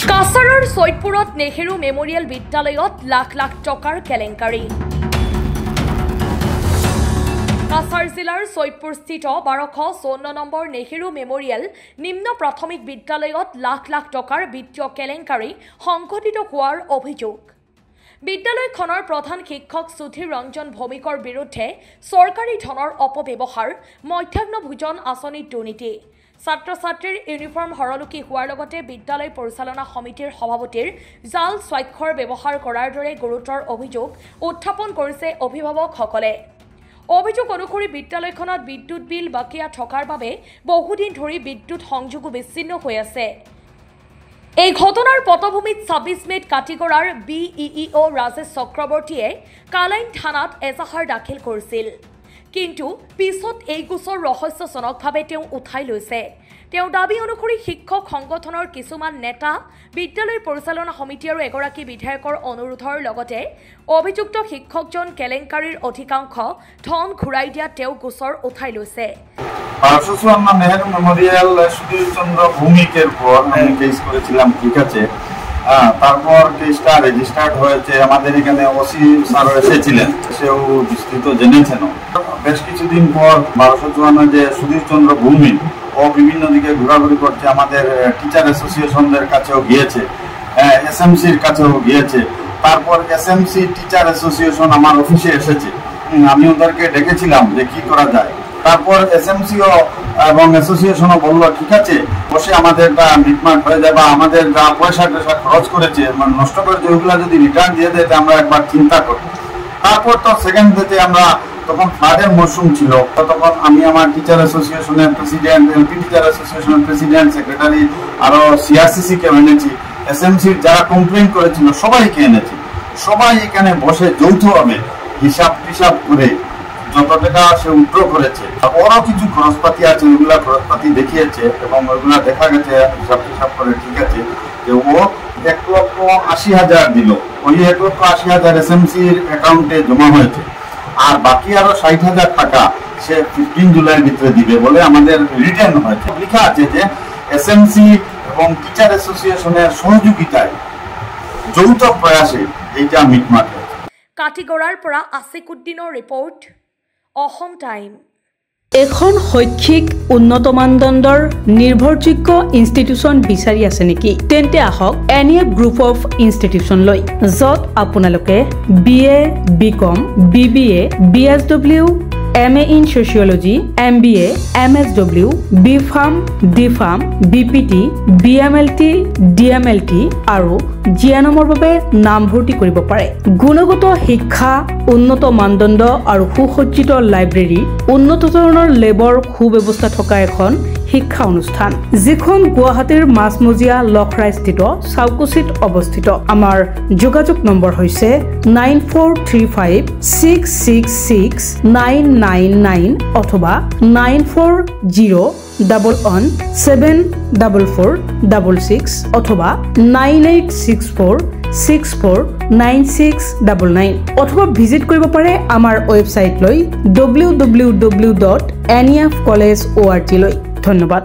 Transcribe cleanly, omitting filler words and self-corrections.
কাছাৰৰ চৈতপুৰত নেহেৰু মেমৰিয়েল বিদ্যালয়ত লাখ লাখ টকাৰ কেলেংকাৰী। কাছাৰ জিলাৰ চৈতপুৰস্থিত 1254 নম্বৰ নেহেৰু মেমৰিয়েল নিম্ন প্ৰাথমিক বিদ্যালয়ত লাখ লাখ টকাৰ বিত্তীয় কেলেংকাৰী সংঘটিত হোৱাৰ অভিযোগ। বিদ্যালয়খনৰ প্ৰধান শিক্ষক সুধীৰ ৰঞ্জন ভৌমিকৰ বিৰুদ্ধে চৰকাৰী ধনৰ অপব্যৱহাৰ, মধ্যাহ্ন ভোজন আঁচনিৰ দুৰ্নীতি, ছাত্ৰ ছাত্ৰীৰ ইউনিফৰ্ম হৰলুকি হোৱাৰ লগতে বিদ্যালয় পৰিচালনা সমিতিৰ সভাপতিৰ জাল স্বাক্ষৰ ব্যৱহাৰ কৰাৰ দৰে গুৰুতৰ অভিযোগ উত্থাপন কৰিছে অভিভাৱকসকলে। অভিযোগ অনুসৰি বিদ্যালয়খনত বিদ্যুৎ বিল বাকিয়া থকাৰ বাবে বহুদিন ধৰি বিদ্যুৎ সংযোগো বিচ্ছিন্ন হৈ আছে। এই ঘটনাৰ পটভূমিত 26 মেত কাটিগড়াৰ BEEO ৰাজেশ চক্ৰৱৰ্তীয়ে কালাইন থানাত এজাহাৰ দাখিল কৰিছিল। কিন্তু পিছত এই গোচৰ ৰহস্যজনকভাৱে তেওঁ উঠাই লৈছে। তেওঁৰ দাবী অনুসৰি শিক্ষক সংগঠনৰ কিছুমান নেতা, বিদ্যালয় পৰিচালনা সমিতি আৰু এগৰাকী বিধায়কৰ অনুৰোধৰ লগতে অভিযুক্ত শিক্ষকজন কেলেংকাৰীৰ অধিকাংশ ধন ঘূৰাই দিয়া তেওঁ গোচৰ উঠাই লৈছে। 1254 নেহেরু মেমোরিয়াল সুধীর চন্দ্র ভৌমিকের উপর আমি কেস করেছিলাম, ঠিক আছে। তারপর কেসটা রেজিস্টার্ড হয়েছে, আমাদের এখানে ওসি স্যার এসেছিলেন, সেও বিস্তৃত জেনেছেন। বেশ কিছুদিন পর 1254 যে সুধীর চন্দ্র ভৌমিক ও বিভিন্ন দিকে ঘোরাঘুরি করছে, আমাদের টিচার অ্যাসোসিয়েশনদের কাছেও গিয়েছে, SMCর কাছেও গিয়েছে। তারপর SMC টিচার অ্যাসোসিয়েশন আমার অফিসে এসেছে, আমি ওদেরকে ডেকেছিলাম যে কি করা যায়। তারপর SMCও এবং অ্যাসোসিয়েশনও বললো ঠিক আছে, বসে আমাদেরটা মিটমাট হয়ে যায়, বা আমাদের যা পয়সা টয়সা খরচ করেছে মানে নষ্ট করেছে ওইগুলো যদি রিটার্ন দিয়ে দেয় আমরা একবার চিন্তা করব। তারপর তো সেকেন্ড ডেতে আমরা তখন ফ্লাডের মরশুম ছিল, তখন আমি আমার টিচার অ্যাসোসিয়েশনের প্রেসিডেন্ট, LP টিচার অ্যাসোসিয়েশনের প্রেসিডেন্ট, সেক্রেটারি, আরও CRCC-কে এনেছি, SMCর যারা কমপ্লেন করেছিল সবাইকে এনেছি। সবাই এখানে বসে যৌথভাবে হিসাব টিসাব করে যত টাকা সে উইথড্র করেছে, ওরও কিছু খরচপাতি আছে, ওইগুলা খরচপাতি দেখিয়েছে এবং ওইগুলা দেখা গেছে হিসাব টিসাব করে, ঠিক আছে, যে ও 1,80,000 দিল। ওই 1,80,000 SMCর অ্যাকাউন্টে জমা হয়েছে, আর বাকি আরো 60,000 টাকা সে 15 জুলাইয়ের ভিতরে দিবে বলে আমাদের রিটার্ন হয়েছে। লেখা আছে যে SMC এবং টিচার অ্যাসোসিয়েশনের সহযোগিতায় যৌথ প্রয়াসে এইটা মিটমাট হয়েছে। কাটিগড়াৰ পৰা আসিকুদ্দিনৰ ৰিপৰ্ট, অসম টাইম। এখন শৈক্ষিক উন্নত মানদণ্ডৰ নিৰ্ভৰযোগ্য ইনষ্টিটিউচন বিচাৰি আছে নেকি? তেন্তে আহক এনিএফ গ্ৰুপ অফ ইনষ্টিটিউচন লৈ, য'ত আপোনালোকে BA, BCom, BBA, BSW, MA in Sociology, MBA, MSW, BPharm, DPharm, BPT, BMLT, DMLT আৰু GNMৰ বাবে নামভৰ্তি কৰিব পাৰে। গুণগত শিক্ষা, উন্নত মানদণ্ড আৰু সুসজ্জিত লাইব্ৰেৰী, উন্নত ধৰণৰ লেবৰ সুব্যৱস্থা থকা এখন শিক্ষা অনুষ্ঠান, যিখন গুৱাহাটীৰ মাজমজিয়া লখৰাইস্থিত চাউকুচিত অৱস্থিত। আমাৰ যোগাযোগ নম্বৰ হৈছে 9435666999 অথবা 9401174466 অথবা 9864649699 অথবা ভিজিট কৰিব পাৰে আমাৰ ৱেবছাইট লৈ www.nefcollege.org লৈ। ধন্যবাদ।